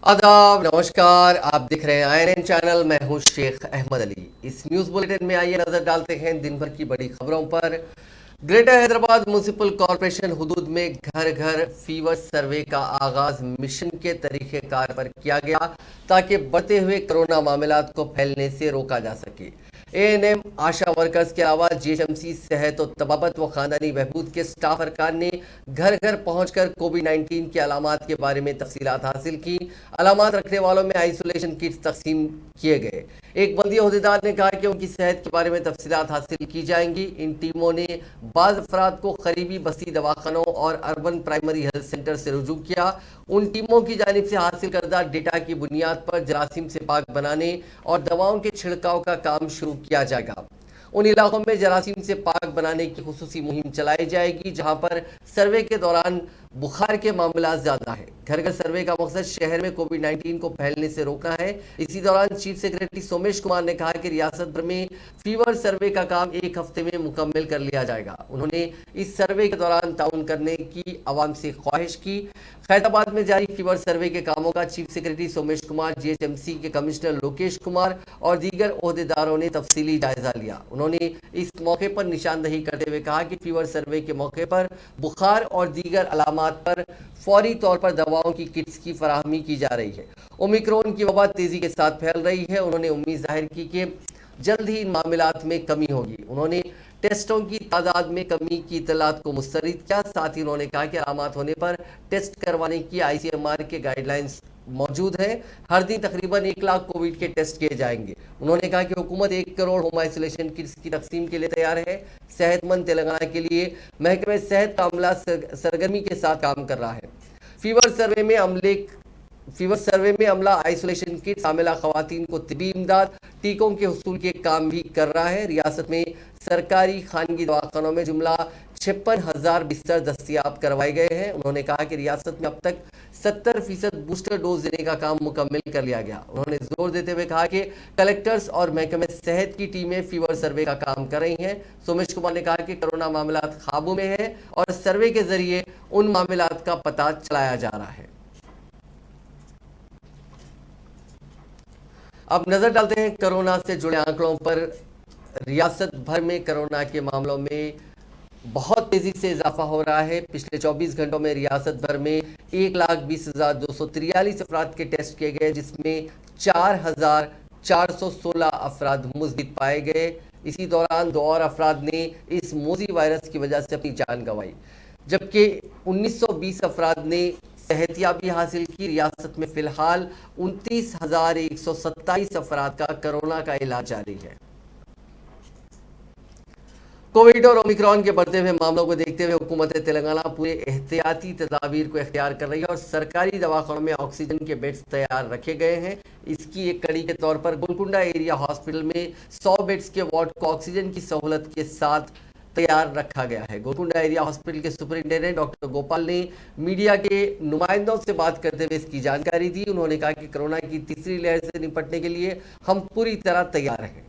आदाब, नमस्कार। आप देख रहे हैं आईएनएन चैनल। मैं हूं शेख अहमद अली। इस न्यूज बुलेटिन में आइए नजर डालते हैं दिन भर की बड़ी खबरों पर। ग्रेटर हैदराबाद म्युनिसिपल कॉरपोरेशन हुदूद में घर घर फीवर सर्वे का आगाज मिशन के तरीकेकार पर किया गया ताकि बढ़ते हुए कोरोना मामलात को फैलने से रोका जा सके। एएनएम, आशा वर्कर्स के अलावा जीएचएमसी, सेहत और तबाबत व खानदानी बहबूद के स्टाफ अरकान ने घर घर पहुंचकर कोविड-19 के अलामात के बारे में तफसीलात हासिल की। अलामात रखने वालों में आइसोलेशन किट्स तकसीम किए गए। एक बल्दी अहदेदार ने कहा कि उनकी सेहत के बारे में तफसीलात हासिल की जाएंगी। इन टीमों ने बाज़ अफराद को करीबी बस्ती दवाखानों और अर्बन प्राइमरी हेल्थ सेंटर से रुजू किया। उन टीमों की जानिब से हासिल करदा डेटा की बुनियाद पर जरासीम से पाक बनाने और दवाओं के छिड़काव का काम शुरू किया जाएगा। उन इलाकों में जरासीम से पाक बनाने की खुसूसी मुहिम चलाई जाएगी जहां पर सर्वे के दौरान बुखार के मामला ज्यादा है। घर घर सर्वे का मकसद शहर में कोविड-19 को फैलने से रोकना है। इसी दौरान चीफ सेक्रेटरी सोमेश कुमार ने कहा कि रियासत भर में फीवर सर्वे का काम एक हफ्ते में मुकम्मल कर लिया जाएगा। उन्होंने इस सर्वे के दौरान ताउन करने की आवाम से ख्वाहिश की। खैराबाद में जारी फीवर सर्वे के कामों का chief secretary Somesh Kumar, GHMC के कमिश्नर लोकेश कुमार और दीगर ओहदेदारों ने तफसीली जायजा लिया। उन्होंने इस मौके पर निशानदही करते हुए कहा कि फीवर सर्वे के मौके पर बुखार और दीगर अलामात पर फौरी तौर पर दवाओं की किट्स की फराहमी की जा रही है। ओमिक्रॉन की वबा तेजी के साथ फैल रही है। उन्होंने उम्मीद जाहिर की कि जल्द ही इन मामलात में कमी होगी। उन्होंने टेस्टों की तादाद में कमी की इतलात को मुस्तरद किया। साथ ही उन्होंने कहा कि अलामात होने पर टेस्ट करवाने की आईसीएमआर के गाइडलाइंस मौजूद है। हर दिन तकरीबन 1 लाख कोविड के टेस्ट किए जाएंगे। उन्होंने कहा कि हुकूमत 1 करोड़ होम आइसोलेशन किट्स की तकसीम के लिए तैयार है। सेहतमंद तेलंगाना के लिए महकमे सेहत का अमला सरगर्मी के साथ काम कर रहा है। फीवर सर्वे में अमला आइसोलेशन किट, शामिला खवातीन को तिबी इमदाद, टीकों के हुसूल के काम भी कर रहा है। रियासत में सरकारी खानगी दवाखानों में जुमला 56,000 बिस्तर दस्तियाब करवाए गए हैं। उन्होंने कहा कि रियासत में अब तक 70% बूस्टर डोज देने का काम मुकम्मल कर लिया गया। उन्होंने जोर देते हुए कहा कि कलेक्टर्स और महकमे सेहत की टीमें फीवर सर्वे का काम कर रही हैं। सोमेश कुमार ने कहा कि कोरोना मामलात काबू में है और सर्वे के जरिए उन मामलात का पता चलाया जा रहा है। अब नजर डालते हैं कोरोना से जुड़े आंकड़ों पर। रियासत भर में कोरोना के मामलों में बहुत तेजी से इजाफा हो रहा है। पिछले 24 घंटों में रियासत भर में 1,20,243 अफराद के टेस्ट किए गए, जिसमें 4,416 अफराद मुस्बित पाए गए। इसी दौरान 2 और अफराद ने इस मोजी वायरस की वजह से अपनी जान गंवाई, जबकि 1920 अफराद ने सेहतियाबी हासिल की। रियासत में फिलहाल 29,127 अफराद का कोरोना का इलाज जारी है। कोविड और ओमिक्रॉन के बढ़ते हुए मामलों को देखते हुए हुकूमत तेलंगाना पूरे एहतियाती तदाबीर को इख्तियार कर रही है और सरकारी दवाखानों में ऑक्सीजन के बेड्स तैयार रखे गए हैं। इसकी एक कड़ी के तौर पर गोलकुंडा एरिया हॉस्पिटल में 100 बेड्स के वार्ड को ऑक्सीजन की सहूलत के साथ तैयार रखा गया है। गोलकुंडा एरिया हॉस्पिटल के सुपरिंटेंडेंट डॉक्टर गोपाल ने मीडिया के नुमाइंदों से बात करते हुए इसकी जानकारी दी। उन्होंने कहा कि कोरोना की तीसरी लहर से निपटने के लिए हम पूरी तरह तैयार हैं।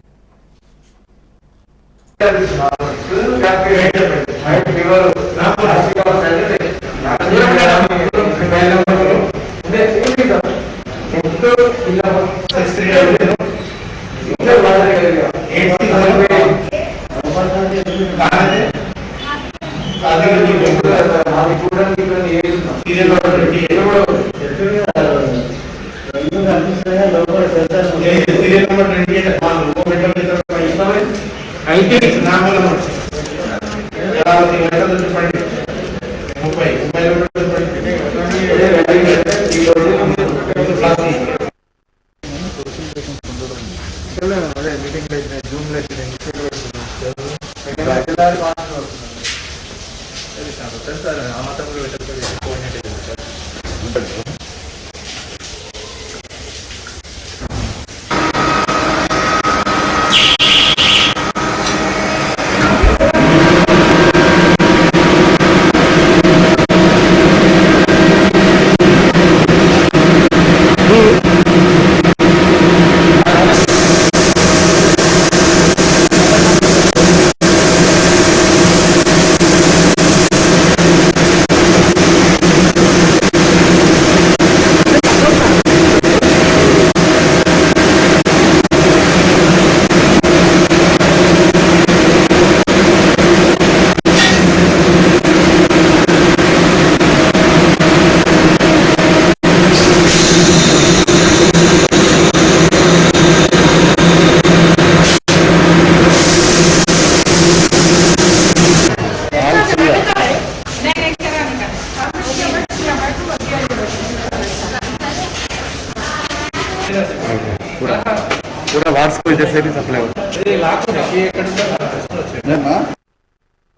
वार्ड्स को जैसे भी सप्लाई होता है।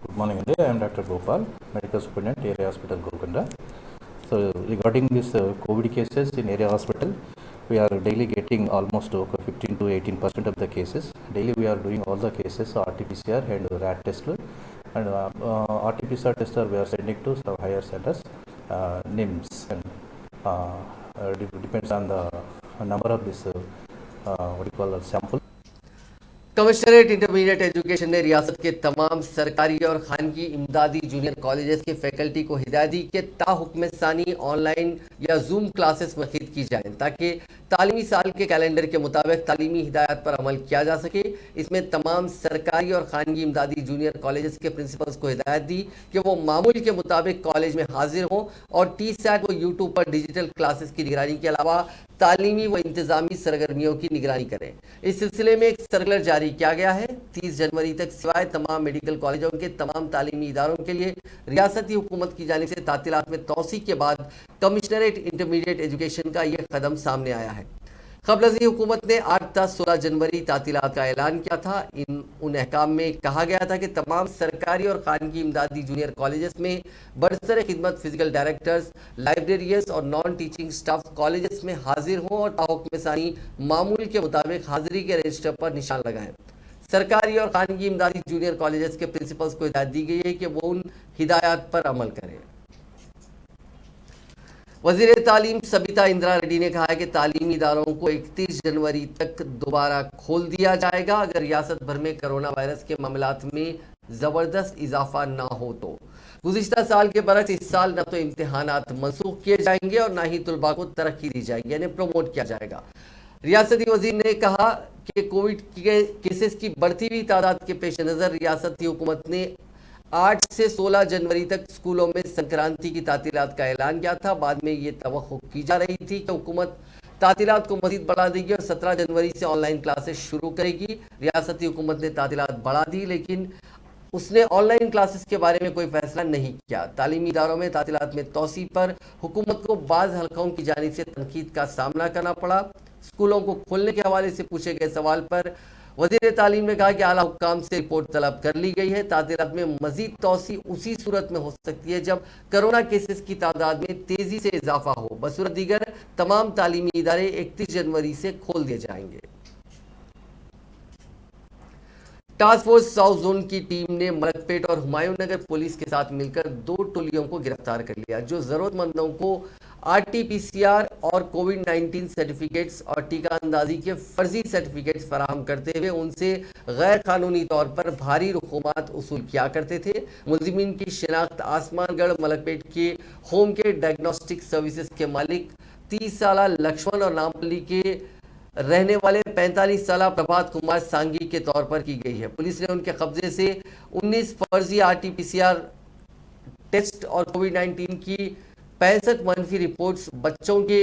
Good morning, India. I am Dr. Gopal, Medical Superintendent, Area Hospital, Golconda. So, regarding this COVID cases in area hospital, we are daily getting almost 15 to 18% of the cases. Daily, we are doing all the cases, RT-PCR and RAT test. And RT-PCR tester we are sending to some higher centers, NIMS, and depends on the number of this sample. Commissionerate intermediate education ने रियासत के तमाम सरकारी और खानगी इमदादी junior colleges के faculty को हिदायत दी कि ताहुक्म सानी ऑनलाइन या जूम क्लासेस मुनक़िद की जाएं ताकि तालीमी साल के कैलेंडर के मुताबिक तालीमी हिदायत पर अमल किया जा सके। इसमें तमाम सरकारी और खानगी इमदादी जूनियर कॉलेजेस के प्रिंसिपल्स को हिदायत दी कि वो मामूल के मुताबिक कॉलेज में हाजिर हों और TSAT व यूट्यूब पर डिजिटल क्लासेस की निगरानी के अलावा तालीमी व इंतजामी सरगर्मियों की निगरानी करें। इस सिलसिले में एक सर्कुलर जारी किया गया है। 30 जनवरी तक सिवाय तमाम मेडिकल कॉलेजों के तमाम तालीमी इदारों के लिए रियासती हुकूमत की जानिब से तातीलात में तौसी के बाद कमिश्नरेट इंटरमीडिएट एजुकेशन का यह कदम सामने आया है। क़ब्ल हुकूमत ने 8 ta 16 जनवरी तातीलात का ऐलान किया था। उन अहकाम में कहा गया था कि तमाम सरकारी और खानगी इमदादी जूनियर कॉलेजेस में बरसर खिदमत फिजिकल डायरेक्टर्स, लाइब्रेरियंस और नॉन टीचिंग स्टाफ कॉलेजेस में हाजिर हों और ताहुक्म सानी मामूल के मुताबिक हाजिरी के रजिस्टर पर निशान लगाएं। सरकारी और खानगी इमदादी जूनियर कॉलेजेस के प्रिंसिपल्स को हिदायत दी गई है कि वो उन हिदायत पर अमल करें। वज़ीर तालीम सबिता इंदिरा रेड्डी ने कहा है कि तालीमी इदारों को 31 जनवरी तक दोबारा खोल दिया जाएगा अगर रियासत भर में कोरोना वायरस के मामलात में ज़बरदस्त इजाफा ना हो तो। गुज़िश्ता साल के बरक्स इस साल न तो इम्तिहानात मनसूख किए जाएंगे और ना ही तुलबा को तरक्की दी जाएगी, यानी प्रमोट किया जाएगा। रियासती वज़ीर ने कहा कि कोविड के केसेस की बढ़ती हुई तादाद के पेश नज़र रियासती हुकूमत ने 8 से 16 जनवरी तक स्कूलों में संक्रांति की तातीलात का ऐलान किया था। बाद में ये तवक्को की जा रही थी कि हुकूमत तातीलात को मज़ीद बढ़ा देगी और 17 जनवरी से ऑनलाइन क्लासेस शुरू करेगी। रियासती हुकूमत ने तातीलात बढ़ा दी, लेकिन उसने ऑनलाइन क्लासेस के बारे में कोई फैसला नहीं किया। तालीमी इदारों में तातीलात में तौसी पर हुकूमत को बाज़ हलकों की जानिब से तनकीद का सामना करना पड़ा। स्कूलों को खोलने के हवाले से पूछे गए सवाल पर वज़ीर तालीम ने कहा कि आला हुक्काम से रिपोर्ट तलब कर ली गई है। तातीलात में मजीद तौसी उसी सूरत में हो सकती है जब कोरोना केसेस की तादाद में तेजी से इजाफा हो। बसूरत दीगर तमाम तालीमी इदारे 31 जनवरी से खोल दिए जाएंगे। टास्क फोर्स साउथ जोन की टीम ने मलकपेट और हुमायूं नगर पुलिस के साथ मिलकर 2 टोलियों को गिरफ्तार कर लिया जो जरूरतमंदों को RT-PCR और कोविड-19 सर्टिफिकेट्स और टीका अंदाजी के फर्जी सर्टिफिकेट्स फराहम करते हुए उनसे गैर कानूनी तौर पर भारी रकूमात वसूल किया करते थे। मुलजिमीन की शिनाख्त आसमानगढ़ मलकपेट के होम के डायग्नोस्टिक सर्विसेज के मालिक 30 साल लक्ष्मण और नामपल्ली के रहने वाले 45 साल प्रभात कुमार सांगी के तौर पर की गई है। पुलिस ने उनके कब्जे से 19 फर्जी RT-PCR टेस्ट और कोविड-19 की 65 मनफी रिपोर्ट्स, बच्चों के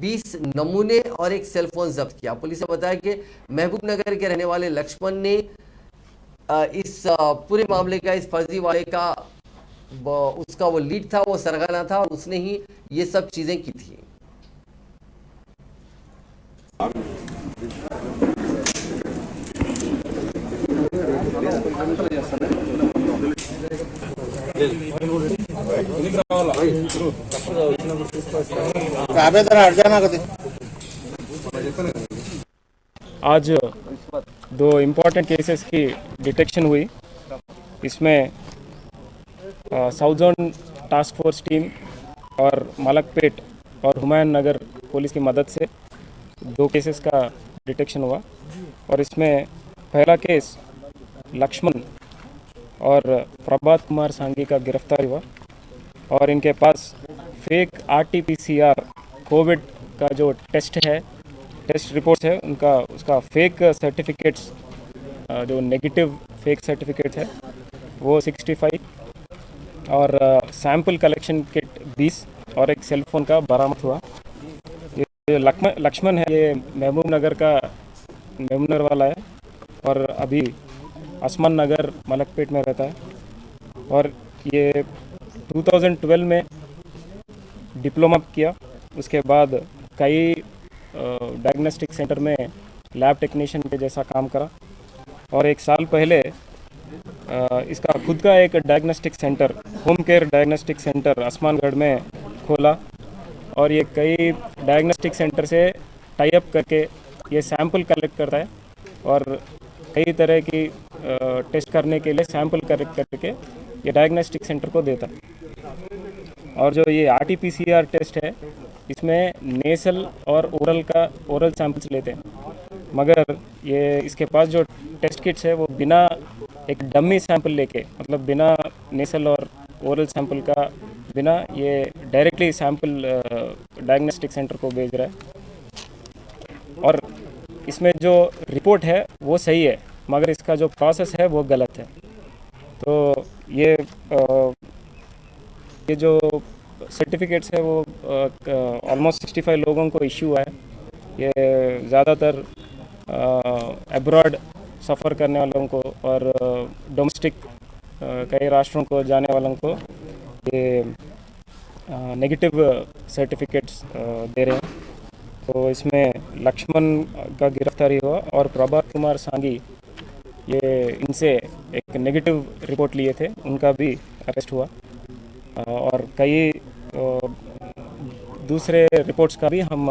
20 नमूने और एक सेलफोन जब्त किया। पुलिस ने बताया कि महबूब नगर के रहने वाले लक्ष्मण ने इस पूरे मामले का, इस फर्जी वाले का उसका वो लीड था, वो सरगना था और उसने ही ये सब चीज़ें की थी। आज 2 इम्पॉर्टेंट केसेस की डिटेक्शन हुई। इसमें south zone task force team और मलकपेट और हुमायूं नगर पुलिस की मदद से 2 केसेस का डिटेक्शन हुआ और इसमें पहला केस लक्ष्मण और प्रभात कुमार सांगी का गिरफ्तार हुआ और इनके पास फेक RT-PCR कोविड का जो टेस्ट रिपोर्ट्स है उसका फेक सर्टिफिकेट्स, जो नेगेटिव फेक सर्टिफिकेट्स है वो 65 और सैंपल कलेक्शन किट 20 और एक सेलफोन का बरामद हुआ। ये लक्ष्मण है, ये महबूब नगर वाला है और अभी आसमान नगर मलकपेट में रहता है और ये 2012 में डिप्लोमा किया। उसके बाद कई डायग्नोस्टिक सेंटर में लैब टेक्नीशियन के जैसा काम करा और 1 साल पहले इसका खुद का एक diagnostic centre, home care diagnostic centre Asmangarh में खोला और ये कई डायग्नोस्टिक सेंटर से टाई अप करके ये सैंपल कलेक्ट करता है और कई तरह की टेस्ट करने के लिए सैंपल कलेक्ट करके ये डायग्नोस्टिक सेंटर को देता है। और जो ये RT-PCR टेस्ट है इसमें नेसल और ओरल सैंपल्स लेते हैं, मगर ये इसके पास जो टेस्ट किट्स है वो बिना एक डमी सैंपल लेके, मतलब बिना नेसल और ओरल सैंपल का बिना, ये डायरेक्टली सैंपल डायग्नोस्टिक सेंटर को भेज रहा है। और इसमें जो रिपोर्ट है वो सही है, मगर इसका जो प्रोसेस है वो गलत है। तो ये जो सर्टिफिकेट्स है वो ऑलमोस्ट 65 लोगों को इश्यू है। ये ज़्यादातर अब्रॉड सफ़र करने वालों को और डोमेस्टिक कई राष्ट्रों को जाने वालों को ये नेगेटिव सर्टिफिकेट्स दे रहे हैं। तो इसमें लक्ष्मण का गिरफ्तारी हुआ और प्रभात कुमार सांगी, ये इनसे एक नेगेटिव रिपोर्ट लिए थे, उनका भी अरेस्ट हुआ और कई दूसरे रिपोर्ट्स का भी हम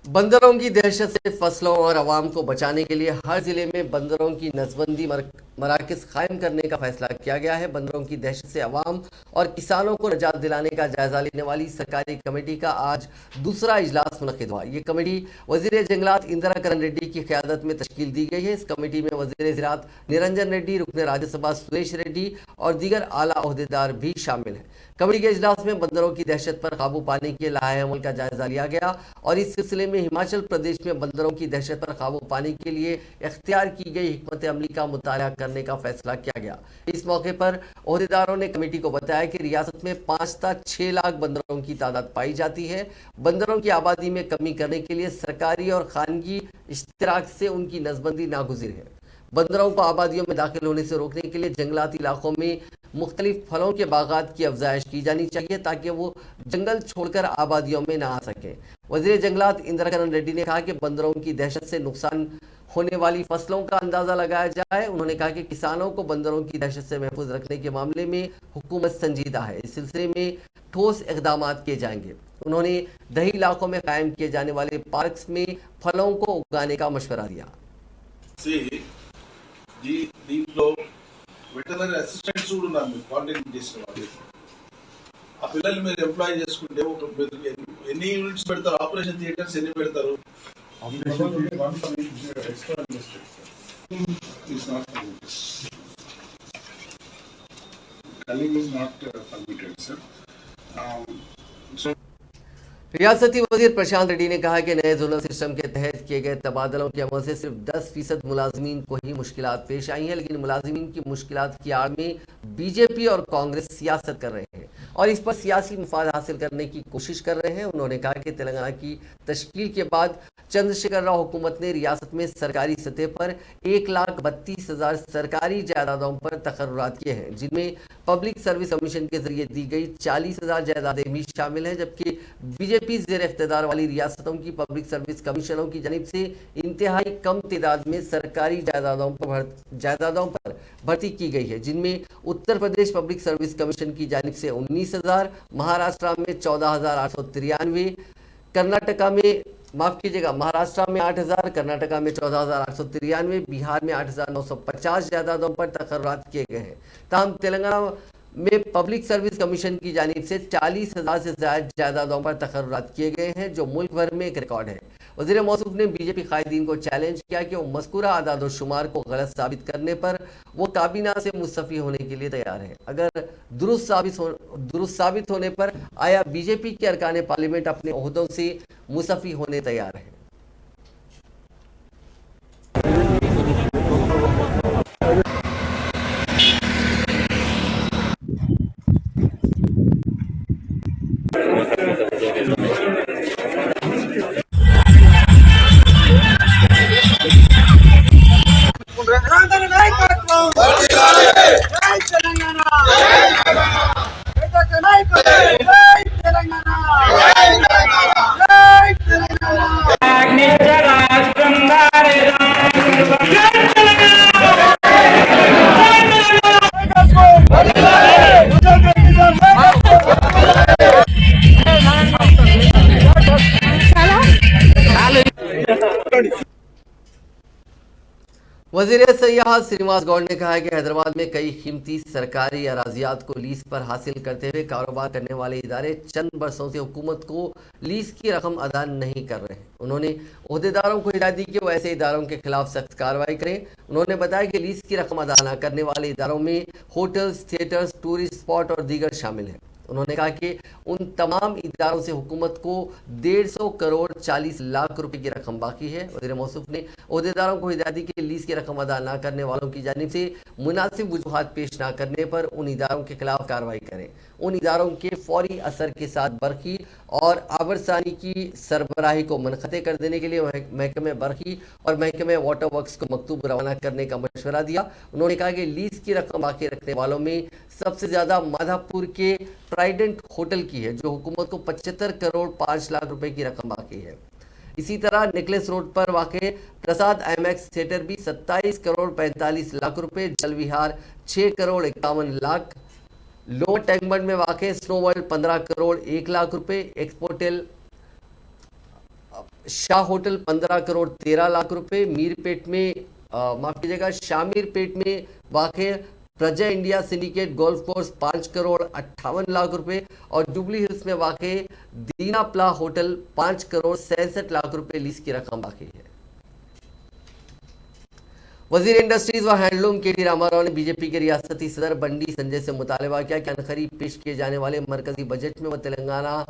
बंदरों की दहशत से फसलों और आवाम को बचाने के लिए हर जिले में बंदरों की नसबंदी मराकज़ कायम करने का फैसला किया गया है। बंदरों की दहशत से आवाम और किसानों को निजात दिलाने का जायजा लेने वाली सरकारी कमेटी का आज दूसरा इजलास मुनक्किद हुआ। ये कमेटी वजीर जंगलात इंदिरा करण रेड्डी की क़यादत में तश्कील दी गई है। इस कमेटी में वजीर ज़राअत निरंजन रेड्डी, रुकन राज्यसभा सुरेश रेड्डी और दीगर आला ओहदेदार भी शामिल हैं। कमेटी के इजलास में बंदरों की दहशत पर काबू पाने के लाहे अमल का जायजा लिया गया और इस सिलसिले में हिमाचल प्रदेश में बंदरों की दहशत पर काबू पाने के लिए इख्तियार की गई हिकमत अमली का मुताला करने का फैसला किया गया। इस मौके पर ओहदेदारों ने कमेटी को बताया कि रियासत में 5 से 6 लाख बंदरों की तादाद पाई जाती है। बंदरों की आबादी में कमी करने के लिए सरकारी और खानगी इश्तराक से उनकी नसबंदी नागुज़िर है। बंदरों को आबादियों में दाखिल होने से रोकने के लिए जंगलाती इलाकों में मुख्तलिफ फलों के बागात की अफजाइश की जानी चाहिए ताकि वो जंगल छोड़कर आबादियों में ना आ सके। वज़ीर जंगलात इंदिरा करण रेड्डी ने कहा कि बंदरों की दहशत से नुकसान होने वाली फसलों का अंदाज़ा लगाया जाए। उन्होंने कहा कि किसानों को बंदरों की दहशत से महफूज रखने के मामले में हुकूमत संजीदा है। इस सिलसिले में ठोस इक़दाम किए जाएंगे। उन्होंने दही इलाकों में कायम किए जाने वाले पार्क्स में फलों को उगाने का मशवरा दिया। దీంట్లో వెటనరీ అసిస్టెంట్స్ కూడా ఉన్నారు, మీరు కాంటాక్ట్ చేసిన వాళ్ళు. ఆ పిల్లల్ని మీరు ఎంప్లాయ్ చేసుకుంటే ఒక ఎన్ని యూనిట్స్ పెడతారు, ఆపరేషన్ థియేటర్స్ ఎన్ని పెడతారు? रियासती वजीर प्रशांत रेड्डी ने कहा कि नए जोनल सिस्टम के तहत किए गए तबादलों के अमल से सिर्फ 10% मुलाजमीन को ही मुश्किलात पेश आई हैं, लेकिन मुलाजमीन की मुश्किलात की आड़ में बीजेपी और कांग्रेस सियासत कर रहे हैं और इस पर सियासी मुफाद हासिल करने की कोशिश कर रहे हैं। उन्होंने कहा कि तेलंगाना की तश्कील के बाद चंद्रशेखर राव हुकूमत ने रियासत में सरकारी सतह पर 1,32,000 सरकारी जायदादों पर तकर्रुरात किए हैं, जिनमें पब्लिक सर्विस कमीशन के जरिए दी गई 40,000 जायदादें भी शामिल हैं, जबकि बीजेपी ज़ेर इख्तियार वाली रियासतों की पब्लिक सर्विस कमीशनों की जानिब से इंतहाई कम तादाद में सरकारी जायदादों पर भर्ती की गई है, जिनमें Uttar Pradesh public service commission की जानिब से 19,000, महाराष्ट्र में 14,893, कर्नाटका में महाराष्ट्र में 8,000, कर्नाटका में 14,893, बिहार में 8,950 जायदादों पर तकर्रुरात किए गए हैं। ताहम तेलंगाना में पब्लिक सर्विस कमीशन की जानिब से 40,000 से ज़्यादा जायदादों पर तकर्रुरात किए गए हैं, जो मुल्क भर में एक रिकॉर्ड है। वज़ीर मौसूफ ने बीजेपी कायदीन को चैलेंज किया कि वो मज़कूरा आदाद व शुमार को गलत साबित करने पर वो काबीना से मुस्तफ़ी होने के लिए तैयार है। अगर दुरुस्त साबित होने पर आया बीजेपी के अरकान पार्लियामेंट अपने ओहदों से मुस्तफ़ी होने तैयार है। తెలంగాణ वजीर सयाहत श्रीनिवास गौड़ ने कहा है कि हैदराबाद में कई कीमती सरकारी अराजियात को लीज पर हासिल करते हुए कारोबार करने वाले इदारे चंद बरसों से हुकूमत को लीज की रकम अदा नहीं कर रहे हैं। उन्होंने ओहदेदारों को हिदायत दी कि वो ऐसे इदारों के खिलाफ सख्त कार्रवाई करें। उन्होंने बताया कि लीज की रकम अदा न करने वाले इदारों में होटल्स, थिएटर्स, टूरिस्ट स्पॉट और दीगर शामिल हैं। उन्होंने कहा कि उन तमाम इदारों से हुकूमत को 150 करोड़ 40 लाख रुपए की रकम बाकी है। वज़ीर मौसूफ ने ओहदेदारों को हिदायत दी कि लीज की रकम अदा न करने वालों की जानिब से मुनासिब वजूहात पेश न करने पर उन इदारों के खिलाफ कार्रवाई करें। उन इदारों के फौरी असर के साथ बरकी और आबरसानी की सरबराही को मुनक़ते कर देने के लिए महकमे बरकी और महकमे वाटर वर्क्स को मकतूब रवाना करने का मशवरा दिया। उन्होंने कहा कि लीज की रकम बाकी रखने वालों में सबसे ज़्यादा माधापुर के ट्राइडेंट होटल की है, जो हुकूमत को 75 करोड़ 5 लाख रुपए की रकम बाकी है। इसी तरह नेकलेस रोड पर वाक़े प्रसाद IMAX थिएटर भी 27 करोड़ 45 लाख रुपए, जल विहार 6 करोड़ 51 लाख, लोअर टैंकबंड में वाक़े स्नो वर्ल्ड 15 करोड़ 1 लाख रुपए, एक्सपोटेल शाह होटल 15 करोड़ 13 लाख रुपए, मीरपेट में माफ कीजिएगा शामीरपेट में वाक़े प्रजा India syndicate golf course 5 crore 58 lakh रुपए और जुबली हिल्स में वाक़े दीना प्ला होटल 5 करोड़ 67 लाख रुपए लीज की रकम बाकी है। वजीर इंडस्ट्रीज व हैंडलूम KT रामाराव ने बीजेपी के रियासती सदर बंडी संजय से मुतालबा किया कि अनखरीद पेश किए जाने वाले मरकजी बजट में वह तेलंगाना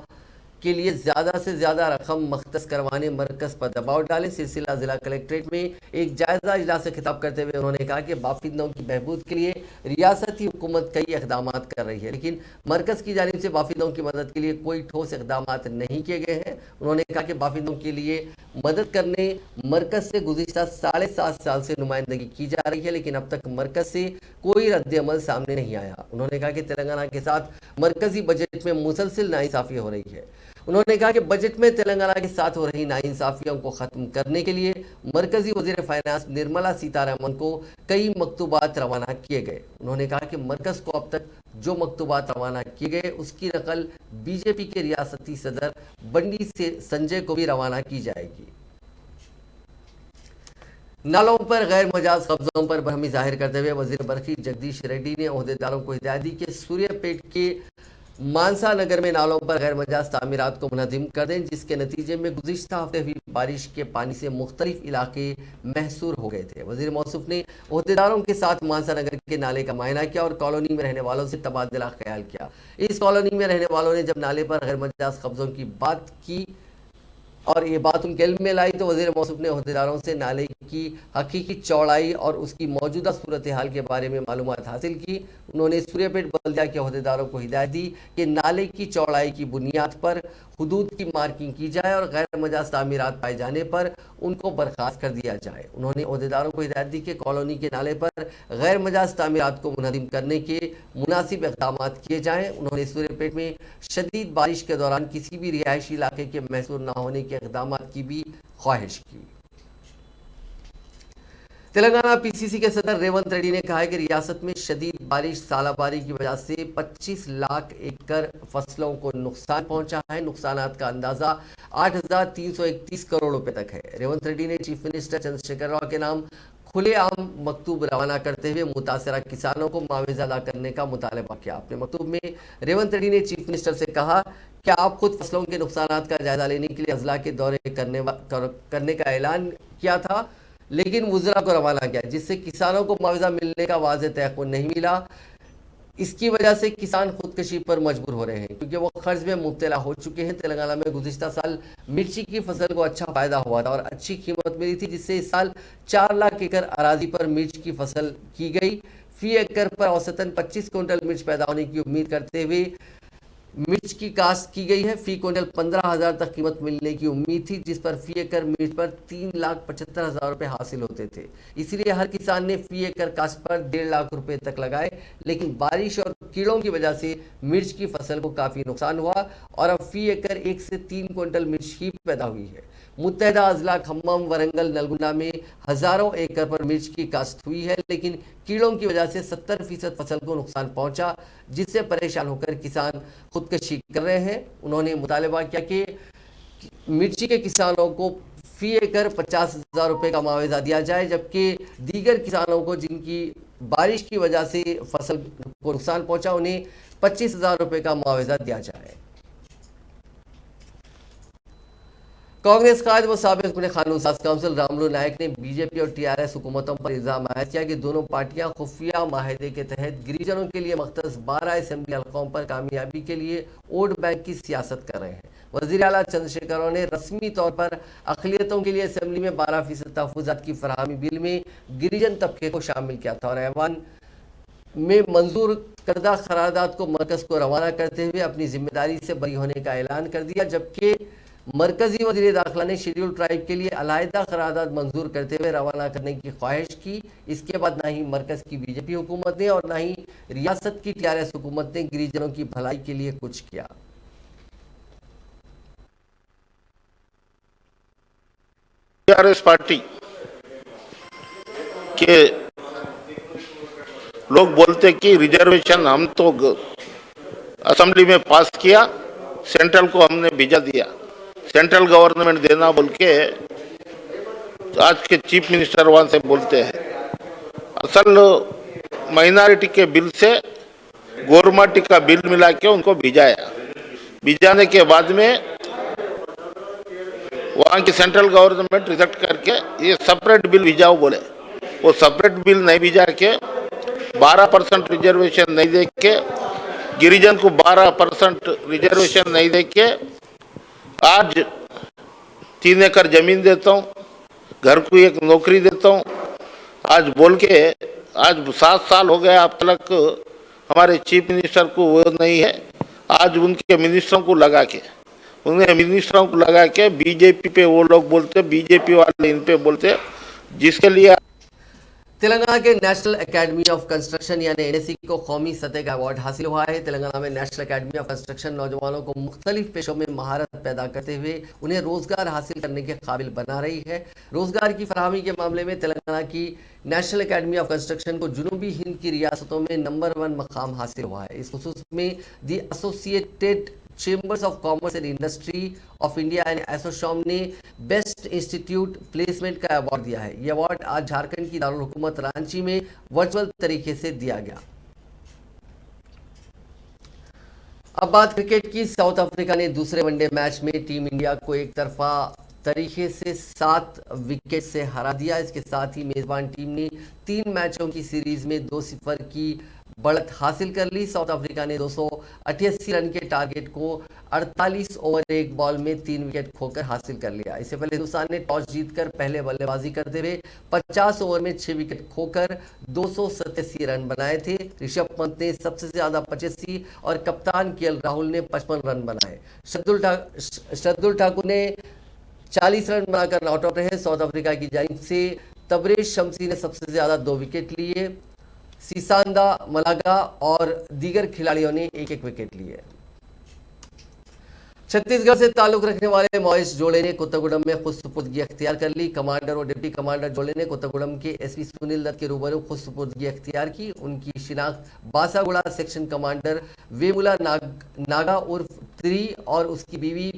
के लिए ज़्यादा से ज़्यादा रकम मख्तस करवाने मरकज़ पर दबाव डालें। सिलसिला जिला कलेक्ट्रेट में एक जायज़ा इजलास से खिताब करते हुए उन्होंने कहा कि बाफिंदों की बहबूद के लिए रियासती हुकूमत कई इक़दाम कर रही है, लेकिन मरकज़ की जानिब से बाफिंदों की मदद के लिए कोई ठोस इक़दाम नहीं किए गए हैं। उन्होंने कहा कि बाफिंदों के लिए मदद करने मरकज़ से गुज़िश्ता 7.5 साल से नुमाइंदगी की जा रही है, लेकिन अब तक मरकज़ से कोई रद्द-ए-अमल सामने नहीं आया। उन्होंने कहा कि तेलंगाना के साथ मरकज़ी बजट में मुसलसिल नाइंसाफ़ी हो रही है। उन्होंने कहा कि बजट में तेलंगाना के साथ हो रही नाइंसाफियों को खत्म करने के लिए मरकजी वजीर फाइनेंस निर्मला सीतारमण को कई मकतूबात रवाना किए गए। उन्होंने कहा कि मरकज को अब तक जो मकतूबात रवाना किए गए उसकी नकल बीजेपी के रियासती सदर बंडी से संजय को भी रवाना की जाएगी। नालों पर गैर मजाज कब्जों पर बरहमी जाहिर करते हुए वजीर बरकी जगदीश रेड्डी ने ओहदेदारों को हिदायत दी कि सूर्यापेट के मानसा नगर में नालों पर गैर मजाज तामीरात को मुनज़्ज़म कर दें, जिसके नतीजे में गुज़िश्ता हफ्ते हुई बारिश के पानी से मुख्तलिफ इलाके महसूर हो गए थे। वज़ीर मौसूफ ने ओहदेदारों के साथ मानसा नगर के नाले का मुआयना किया और कॉलोनी में रहने वालों से तबादला ख्याल किया। इस कॉलोनी में रहने वालों ने जब नाले पर गैर मजाज कब्जों की बात की और ये बात उनके इल्म में लाई तो वज़ीर मौसूफ ने ओहदेदारों से नाले की हकीकी चौड़ाई और उसकी मौजूदा सूरत हाल के बारे में मालूमात हासिल की। उन्होंने सूर्यापेट बल्दिया के ओहदेदारों को हिदायत दी कि नाले की चौड़ाई की बुनियाद पर हुदूद की मार्किंग की जाए और गैर मजाज तामीरात पाए जाने पर उनको बर्खास्त कर दिया जाए। उन्होंने ओहदेदारों को हिदायत दी कि कॉलोनी के नाले पर गैर मजाज तामीरात को मुनज़्ज़म करने के मुनासिब इक़दाम किए जाएँ। उन्होंने सूर्यापेट में शदीद बारिश के दौरान किसी भी रिहायशी इलाके के महसूर न होने के इक़दाम की भी ख्वाहिश की। तेलंगाना PCC के सदर रेवंत रेड्डी ने कहा है कि रियासत में शदीद बारिश सालाबारी की वजह से 25 लाख एकड़ फसलों को नुकसान पहुंचा है। नुकसानात का अंदाजा 8,331 करोड़ रुपए तक है। रेवंत रेड्डी ने चीफ मिनिस्टर चंद्रशेखर राव के नाम खुलेआम मकतूब रवाना करते हुए मुतासरा किसानों को मुआवजा अदा करने का मुतालबा किया। अपने मकतूब में रेवंत रेड्डी ने चीफ मिनिस्टर से कहा कि आप खुद फसलों के नुकसानात का जायजा लेने के लिए अजला के दौरे करने का ऐलान किया था, लेकिन वुज़रा को रवाना किया, जिससे किसानों को मुआवजा मिलने का वाज़ेह तयक़ुन नहीं मिला। इसकी वजह से किसान खुदकशी पर मजबूर हो रहे हैं क्योंकि वो कर्ज में मुब्तला हो चुके हैं। तेलंगाना में गुज़िश्ता साल मिर्ची की फसल को अच्छा फ़ायदा हुआ था और अच्छी कीमत मिली थी, जिससे इस साल 4 लाख एकड़ अराजी पर मिर्च की फसल की गई। फी एकड़ पर औसतन 25 कुंटल मिर्च पैदा होने की उम्मीद करते हुए मिर्च की काश्त की गई है। फी क्विंटल 15,000 तक कीमत मिलने की उम्मीद थी, जिस पर फी एकड़ मिर्च पर 3,75,000 रुपये हासिल होते थे। इसलिए हर किसान ने फी एकड़ काश्त पर 1.5 लाख रुपए तक लगाए, लेकिन बारिश और कीड़ों की वजह से मिर्च की फसल को काफ़ी नुकसान हुआ और अब फी एकड़ 1 से 3 क्विंटल मिर्च ही पैदा हुई है। मुत्तहदा अजला खम्मम, वरंगल, नलगुंडा में हज़ारों एकड़ पर मिर्च की काश्त हुई है, लेकिन कीड़ों की वजह से 70% फसल को नुकसान पहुंचा, जिससे परेशान होकर किसान खुदकशी कर रहे हैं। उन्होंने मुतालबा किया कि मिर्ची के किसानों को फी एकड़ 50,000 रुपये का मुआवजा दिया जाए, जबकि दीगर किसानों को जिनकी बारिश की वजह से फसल को नुकसान पहुंचा उन्हें 25,000 रुपये का मुआवजा दिया जाए। कांग्रेस कायद व साबिक कानून साज काउंसिल रामलू नायक ने बीजेपी और टीआरएस हुकूमतों पर इल्जाम आयद किया कि दोनों पार्टियां खुफिया माहिदे के तहत गिरिजनों के लिए मख्तस 12 असेंबली हल्कों पर कामयाबी के लिए वोट बैंक की सियासत कर रहे हैं। वज़ीर आला चंद्रशेखर ने रस्मी तौर पर अक़लियतों के लिए असेंबली में 12% तहफ़्फ़ुज़ात की फरहमी बिल में गिरिजन तबके को शामिल किया था और ऐवान में मंजूर करदा करारदाद को मरकज़ को रवाना करते हुए अपनी जिम्मेदारी से बरी होने का ऐलान कर दिया, जबकि मरकजी वज़ीर दाखिला ने शेड्यूल ट्राइब के लिए अलहदा करारदाद मंजूर करते हुए रवाना करने की ख्वाहिश की। इसके बाद ना ही मरकज़ की बीजेपी हुकूमत ने और ना ही रियासत की टीआरएस हुकूमत ने गिरिजनों की भलाई के लिए कुछ किया। टीआरएस पार्टी के लोग बोलते कि रिजर्वेशन हम तो असेंबली में पास किया, सेंट्रल को हमने भेजा दिया, सेंट्रल गवर्नमेंट देना बोल के आज के चीफ मिनिस्टर वहां से बोलते हैं। असल माइनॉरिटी के बिल से गवर्नमेंट का बिल मिला के उनको भिजाया, भिजाने के बाद में वहाँ की सेंट्रल गवर्नमेंट रिजेक्ट करके ये सेपरेट बिल भिजाओ बोले, वो सेपरेट बिल नहीं भिजा के 12% रिजर्वेशन नहीं दे के गिरिजन को 12% रिजर्वेशन नहीं दे के आज 3 एकड़ जमीन देता हूँ, घर को एक नौकरी देता हूँ, आज बोल के आज 7 साल हो गए अब तक हमारे चीफ मिनिस्टर को वो नहीं है। आज उनके मिनिस्टरों को लगा के बीजेपी पे वो लोग बोलते, बीजेपी वाले इन पे बोलते, जिसके लिए तेलंगाना के नेशनल एकेडमी ऑफ कंस्ट्रक्शन यानी एनएसी को कौमी सतह का अवार्ड हासिल हुआ है। तेलंगाना में नेशनल एकेडमी ऑफ कंस्ट्रक्शन नौजवानों को मुख्तलिफ पेशों में महारत पैदा करते हुए उन्हें रोजगार हासिल करने के काबिल बना रही है। रोजगार की फराहमी के मामले में तेलंगाना की नेशनल एकेडमी ऑफ कंस्ट्रक्शन को जुनूबी हिंद की रियासतों में नंबर 1 मकाम हासिल हुआ है। इस खुसूस में the associated chambers of commerce and industry of India and ASSOCHAM ने बेस्ट इंस्टीट्यूट प्लेसमेंट का अवार्ड दिया है। यह अवार्ड आज झारखंड की दारुल हुकूमत रांची में वर्चुअल तरीके से दिया गया। अब बात क्रिकेट की। साउथ अफ्रीका ने दूसरे वनडे मैच में टीम इंडिया को एक तरफा तरीके से 7 विकेट से हरा दिया। इसके साथ ही मेजबान टीम ने 3 मैचों की सीरीज में 2-0 की बढ़त हासिल कर ली। साउथ अफ्रीका ने 288 रन के टारगेट को 48 ओवर 1 बॉल में 3 विकेट खोकर हासिल कर लिया। इससे पहले हिंदुस्तान ने टॉस जीतकर पहले बल्लेबाजी करते हुए 50 ओवर में 6 विकेट खोकर 287 रन बनाए थे। ऋषभ पंत ने सबसे ज्यादा 85 और कप्तान केएल राहुल ने 55 रन बनाए। शार्दुल ठाकुर ने 40 रन बनाकर नॉट आउट रहे। साउथ अफ्रीका की जानिब से तबरेज शमसी ने सबसे ज्यादा 2 विकेट लिए। सीसांदा मलागा और दीगर खिलाड़ियों ने 1-1 विकेट लिए। छत्तीसगढ़ से ताल्लुक रखने वाले माओइस्ट जोड़े ने कोत्तागुडम में खुद सुपुर्दगी अख्तियार कर ली। कमांडर और डिप्टी कमांडर जोड़े ने कोत्तागुडम के एसपी सुनील दत्त के रूबरू खुद सुपुर्दगी अख्तियार की। उनकी शिनाख्त बासागुड़ा सेक्शन कमांडर वेमुला नागा उर्फ 3 और उसकी बीवी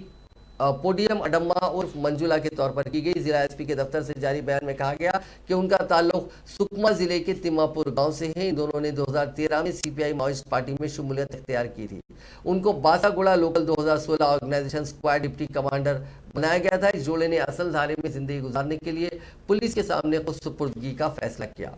पोडियम अडम्मा उर्फ मंजुला के तौर पर की गई। जिला एसपी के दफ्तर से जारी बयान में कहा गया कि उनका ताल्लुक सुकमा जिले के तिम्मापुर गांव से है। इन दोनों ने 2013 में सीपीआई माओइस्ट पार्टी में शमूलियत इख्तियार की थी। उनको Basaguda local 2016 organization squad deputy commander बनाया गया था। इस जोड़े ने असल धारे में जिंदगी गुजारने के लिए पुलिस के सामने खुद सुपुर्दगी का फैसला किया।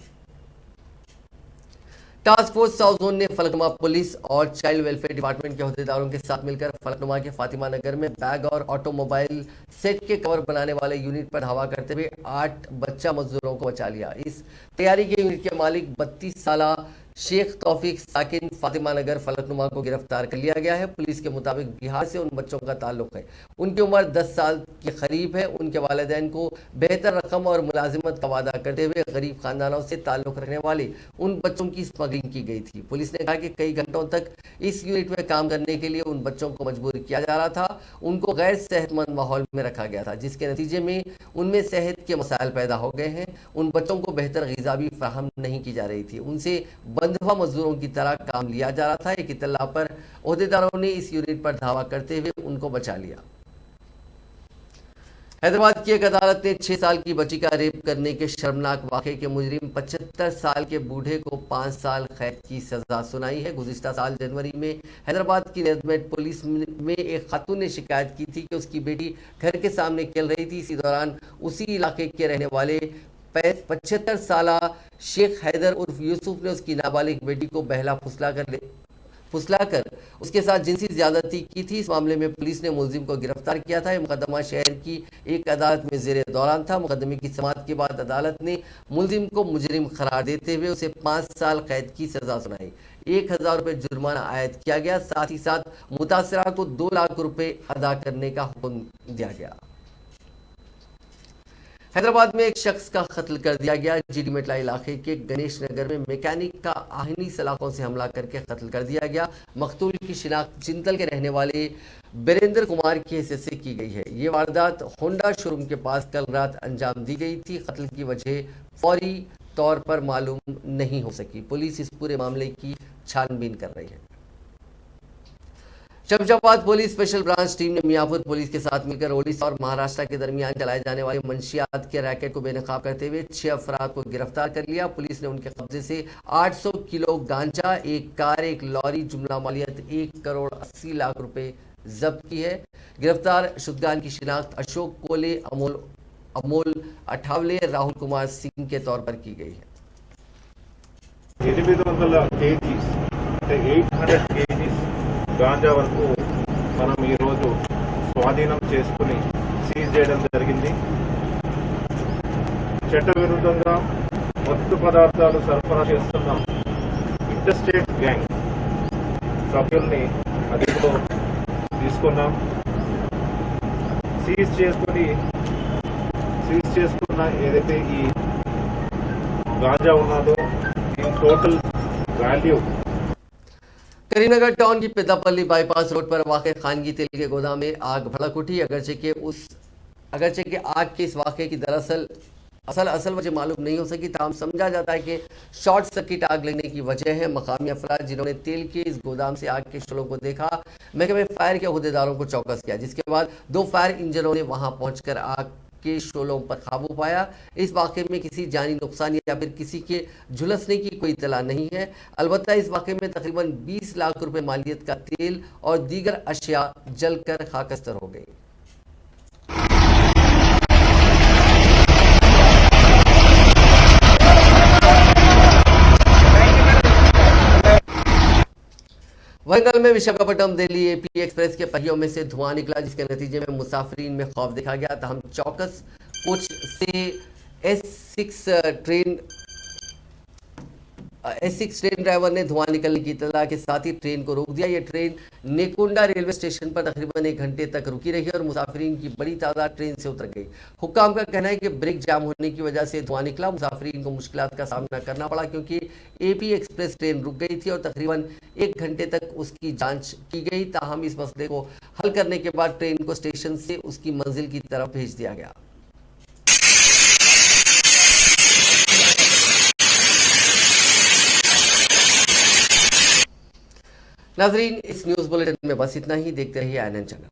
टास्क फोर्स साउथ जोन ने फलकनुमा पुलिस और चाइल्ड वेलफेयर डिपार्टमेंट के अहदेदारों के साथ मिलकर फलकनुमा के फातिमा नगर में बैग और ऑटोमोबाइल सेट के कवर बनाने वाले यूनिट पर धावा करते हुए 8 बच्चा मजदूरों को बचा लिया। इस तैयारी के यूनिट के मालिक 32 साला शेख तौफीक साकिन फातिमा नगर फलकनुमा को गिरफ्तार कर लिया गया है। पुलिस के मुताबिक बिहार से उन बच्चों का ताल्लुक है। उनकी उम्र 10 साल के करीब है। उनके वालिदैन को बेहतर रकम और मुलाजिमत का वादा करते हुए गरीब खानदानों से ताल्लुक रखने वाले उन बच्चों की स्मगलिंग की गई थी। पुलिस ने कहा कि कई घंटों तक इस यूनिट में काम करने के लिए उन बच्चों को मजबूर किया जा रहा था। उनको गैर सेहतमंद माहौल में रखा गया था, जिसके नतीजे में उनमें सेहत के मसाइल पैदा हो गए हैं। उन बच्चों को बेहतर ग़िज़ा भी फराहम नहीं की जा रही थी। उनसे बंधुआ मजदूरों की तरह काम लिया जा रहा था। एक इत्तला पर ओहदेदारों ने इस यूनिट पर धावा करते हुए उनको बचा लिया। हैदराबाद की एक अदालत ने 6 साल की बच्ची का रेप करने के शर्मनाक वाकये के मुजरिम 75 साल के बूढ़े को 5 साल कैद की सजा सुनाई है। गुज़िश्ता साल जनवरी में हैदराबाद की नेदमेट पुलिस में एक खातून ने शिकायत की थी कि उसकी बेटी घर के सामने खेल रही थी। इसी दौरान उसी इलाके के रहने वाले 75 साला शेख हैदर उर्फ यूसुफ ने उसकी नाबालिग बेटी को बहला फुसलाकर उसके साथ जिनसी ज्यादती की थी। इस मामले में पुलिस ने मुलजिम को गिरफ्तार किया था। यह मुकदमा शहर की एक अदालत में जेर दौरान था। मुकदमे की समाअत के बाद अदालत ने मुलजिम को मुजरिम करार देते हुए उसे 5 साल कैद की सजा सुनाई। 1000 रुपये जुर्माना आयद किया गया। साथ ही साथ मुतासरा को 2 लाख रुपए अदा करने का हुक्म दिया गया। हैदराबाद में एक शख्स का कत्ल कर दिया गया। जीडी मेटला इलाके के गणेश नगर में मैकेनिक का आहनी सलाखों से हमला करके कत्ल कर दिया गया। मकतूल की शिनाख्त चिंतल के रहने वाले बीरेंद्र कुमार की हैसियत से की गई है। ये वारदात होंडा शोरूम के पास कल रात अंजाम दी गई थी। कत्ल की वजह फौरी तौर पर मालूम नहीं हो सकी। पुलिस इस पूरे मामले की छानबीन कर रही है। Shamshabad police special branch team ने मियापुर पुलिस के साथ मिलकर ओडिशा और महाराष्ट्र के दरमियान चलाए जाने वाले मंशियात के रैकेट को बेनकाब करते हुए 6 अफराद को गिरफ्तार कर लिया। पुलिस ने उनके कब्जे से 800 किलो गांजा, एक कार, एक लॉरी, जुमला मालियत 1 करोड़ 80 लाख रुपए जब्त की है। गिरफ्तार शुदगान की शिनाख्त अशोक कोले, अमोल अठावले, राहुल कुमार सिंह के तौर पर की गई है। 800 kgs అంటే 800 kgs గాంజా వరకు మనం ఈరోజు స్వాధీనం చేసుకుని సీజ్ చేయడం జరిగింది. చట్ట విరుద్ధంగా మత్తు పదార్థాలు సరఫరా చేస్తున్న ఇంటర్స్టేట్ గ్యాంగ్ సభ్యుల్ని అదుపులో తీసుకున్నాం. సీజ్ చేసుకున్న ఏదైతే ఈ గాంజా ఉన్నదో దీని టోటల్ వాల్యూ करीमनगर टाउन की पितापल्ली बाईपास रोड पर वाक़ खानगी तेल के गोदाम में आग भड़क उठी। अगरचे के आग के इस वाक़े की दरअसल असल वजह मालूम नहीं हो सकी, ताहम समझा जाता है कि शॉर्ट सर्किट आग लगने की वजह है। मकामी अफराद जिन्होंने तेल के इस गोदाम से आग के शोलों को देखा, महकमे फायर के अहदेदारों को चौकस किया, जिसके बाद 2 फायर इंजनों ने वहां पहुंचकर आग के शोलों पर काबू पाया। इस वाक़े में किसी जानी नुकसान या फिर किसी के झुलसने की कोई इत्तला नहीं है। अलबत्ता इस वाक़े में तकरीबन 20 लाख रुपए मालियत का तेल और दीगर अशिया जलकर खाकस्तर हो गई। वरंगल में विशाखापट्टनम दिल्ली एपी एक्सप्रेस के पहियों में से धुआं निकला, जिसके नतीजे में मुसाफिरीन में खौफ देखा गया। तहम चौकस कोच से S6 ट्रेन ड्राइवर ने धुआं निकलने की इत्तला के साथ ही ट्रेन को रोक दिया। यह ट्रेन नेकुंडा रेलवे स्टेशन पर तकरीबन 1 घंटे तक रुकी रही और मुसाफिरीन की बड़ी तादाद ट्रेन से उतर गई। हुक्काम का कहना है कि ब्रेक जाम होने की वजह से धुआं निकला। मुसाफिरीन को मुश्किलात का सामना करना पड़ा क्योंकि एपी एक्सप्रेस ट्रेन रुक गई थी और तकरीबन 1 घंटे तक उसकी जांच की गई। ताहम इस मसले को हल करने के बाद ट्रेन को स्टेशन से उसकी मंजिल की तरफ भेज दिया गया। नाजरीन, इस न्यूज़ बुलेटिन में बस इतना ही। देखते रहिए INN चैनल।